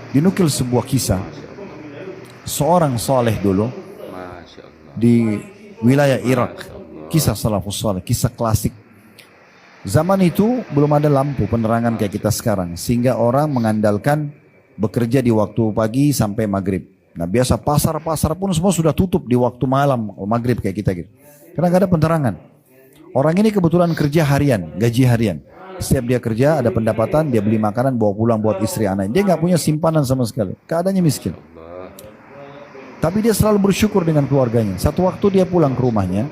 Dinukil sebuah kisah, seorang saleh dulu Masya Allah. di wilayah Irak. Masya Allah. Kisah salafus saleh, kisah klasik. Zaman itu belum ada lampu penerangan kayak kita sekarang, sehingga orang mengandalkan bekerja di waktu pagi sampai maghrib. Nah biasa pasar-pasar pun semua sudah tutup di waktu malam, maghrib kayak kita gitu. Karena gak ada penerangan. Orang ini kebetulan kerja harian, gaji harian. Setiap dia kerja ada pendapatan, dia beli makanan bawa pulang buat istri anak. Dia nggak punya simpanan sama sekali, keadaannya miskin. Allah. Tapi dia selalu bersyukur dengan keluarganya. Satu waktu dia pulang ke rumahnya,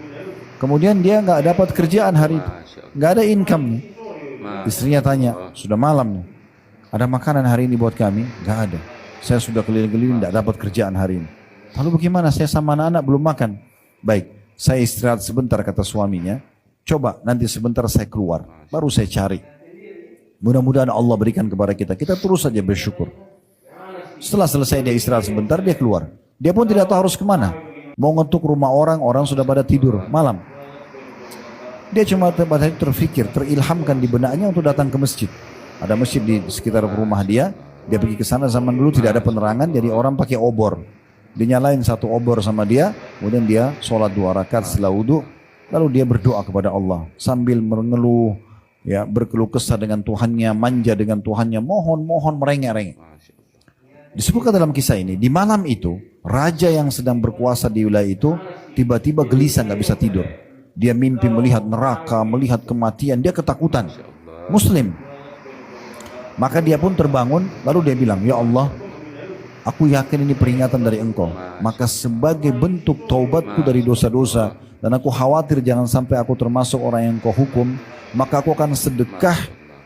kemudian dia nggak dapat kerjaan hari itu, Masya Allah. nggak ada income-nya. Masya Istrinya tanya, sudah malam nih, ada makanan hari ini buat kami? Nggak ada. Saya sudah keliling-keliling nggak dapat kerjaan hari ini. Lalu bagaimana? Saya sama anak-anak belum makan. Baik, saya istirahat sebentar kata suaminya. Coba nanti sebentar saya keluar, baru saya cari. Mudah-mudahan Allah berikan kepada kita. Kita terus saja bersyukur. Setelah selesai dia istirahat sebentar, dia keluar. Dia pun tidak tahu harus kemana. Mau ngetuk rumah orang, orang sudah pada tidur malam. Dia cuma terfikir, terilhamkan di benaknya untuk datang ke masjid. Ada masjid di sekitar rumah dia. Dia pergi ke sana, zaman dulu tidak ada penerangan, jadi orang pakai obor. Dinyalain satu obor sama dia, kemudian dia sholat 2 rakaat setelah wudhu. Lalu dia berdoa kepada Allah sambil mengeluh, ya, berkeluh kesah dengan Tuhannya, manja dengan Tuhannya, mohon merengek-rengek. Masya Allah. Disebutkan dalam kisah ini, di malam itu, raja yang sedang berkuasa di wilayah itu, tiba-tiba gelisah, nggak bisa tidur. Dia mimpi melihat neraka, melihat kematian, dia ketakutan. Muslim. Maka dia pun terbangun, lalu dia bilang, ya Allah, aku yakin ini peringatan dari engkau. Maka sebagai bentuk taubatku dari dosa-dosa, dan aku khawatir jangan sampai aku termasuk orang yang kau hukum, maka aku akan sedekah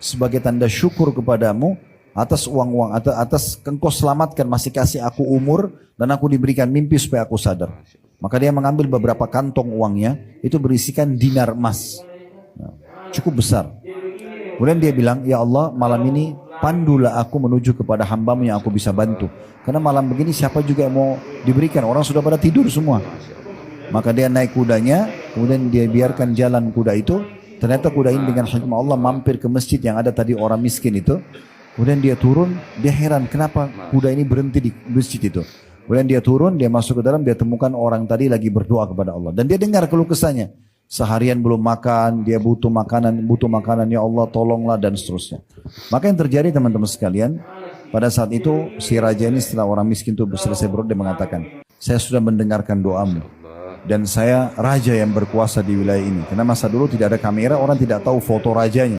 sebagai tanda syukur kepadamu atas uang-uang, atas engkau selamatkan, masih kasih aku umur, dan aku diberikan mimpi supaya aku sadar. Maka dia mengambil beberapa kantong uangnya, itu berisikan dinar emas. Nah, cukup besar. Kemudian dia bilang, ya Allah, malam ini pandulah aku menuju kepada hambamu yang aku bisa bantu. Karena malam begini siapa juga yang mau diberikan, orang sudah pada tidur semua. Maka dia naik kudanya, kemudian dia biarkan jalan kuda itu. Ternyata kuda ini dengan hikmah Allah mampir ke masjid yang ada tadi orang miskin itu. Kemudian dia turun, dia heran kenapa kuda ini berhenti di masjid itu. Kemudian dia turun, dia masuk ke dalam, dia temukan orang tadi lagi berdoa kepada Allah. Dan dia dengar keluh kesahnya. Seharian belum makan, dia butuh makanan, ya Allah tolonglah, dan seterusnya. Maka yang terjadi teman-teman sekalian, pada saat itu si raja ini setelah orang miskin itu selesai berdoa, dia mengatakan, saya sudah mendengarkan doamu. Dan saya raja yang berkuasa di wilayah ini. Karena masa dulu tidak ada kamera, orang tidak tahu foto rajanya.